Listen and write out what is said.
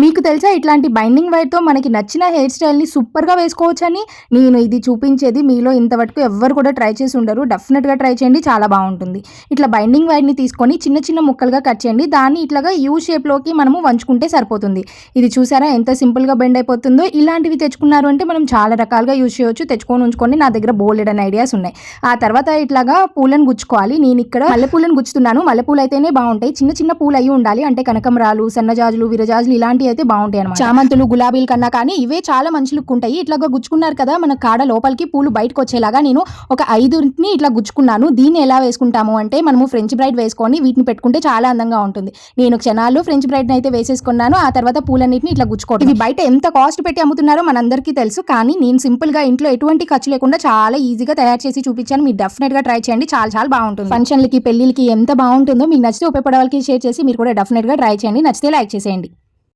మీకు తెలుసా ఇట్లాంటి బైండింగ్ వైర్‌తో మనకి నచ్చిన హెయిర్ స్టైల్‌ని సూపర్‌గా వేసుకోవచ్చని? నేను ఇది చూపించేది మీలో ఇంతవరకు ఎవ్వరు కూడా ట్రై చేసి ఉండరు. డెఫినిట్‌గా ట్రై చేయండి. చాలా బావుంటుంది. ఇట్లా బైండింగ్ వైర్‌ని తీసుకొని చిన్న చిన్న ముక్కలుగా కట్ చేయండి. దాన్ని ఇట్లాగా యూ షేప్‌లోకి మనము వంచుకుంటే సరిపోతుంది. ఇది చూసారా ఎంత సింపుల్‌గా బెండ్ అయిపోతుందో? ఇలాంటివి తెచ్చుకున్నారు అంటే మనం చాలా రకాలుగా యూజ్ చేయొచ్చు. తెచ్చుకొని ఉంచుకోండి. నా దగ్గర బోలెడన్ని ఐడియాస్ ఉన్నాయి. ఆ తర్వాత ఇట్లాగా పూలను గుచ్చుకోవాలి. నేనిక్కడ మల్లెపూలను గుచ్చుతున్నాను. మల్లెపూలు అయితేనే బావుంటాయి. చిన్న చిన్న పూలు అయ్యి ఉండాలి. అంటే కనకంబరాలు, సన్నజాజులు, విరజాజులు ఇలాంటివి అయితే బావుంటాయి అన్నమాట. చామంతులు, గులాబీల కన్నా కానీ ఇవే చాలా మంచి లుక్ ఉంటాయి. ఇట్లాగా గుచ్చుకున్నారు కదా, మన కాడ లోపలికి పూలు బయటకు వచ్చేలాగా నేను ఒక 5ని ఇట్లా గుచ్చుకున్నాను. దీన్ని ఎలా వేసుకుంటాము అంటే మనము ఫ్రెంచ్ బ్రైడ్ వేసుకొని వీటిని పెట్టుకుంటే చాలా అందంగా ఉంటుంది. నేను క్షణాల్లో ఫ్రెంచ్ బ్రైడ్ని అయితే వేసేసుకున్నాను. ఆ తర్వాత పూలన్నిటిని ఇట్లా గుచ్చుకోవడం. ఇవి బయట ఎంత కాస్ట్ పెట్టి అమ్ముతున్నారో మనందరికీ తెలుసు. కానీ నేను సింపుల్గా ఇంట్లో ఎటువంటి ఖర్చు లేకుండా చాలా ఈజీగా తయారు చేసి చూపించాను. మీరు డెఫినెట్గా ట్రై చేయండి. చాలా చాలా బాగుంటుంది. ఫంక్షన్లకి, పెళ్లిళ్ళకి ఎంత బాగుంటుందో. మీకు నచ్చితే ఉపయోగపడే వాళ్ళకి షేర్ చేసి మీరు కూడా డెఫినెట్గా ట్రై చేయండి. నచ్చితే లైక్ చేసేయండి.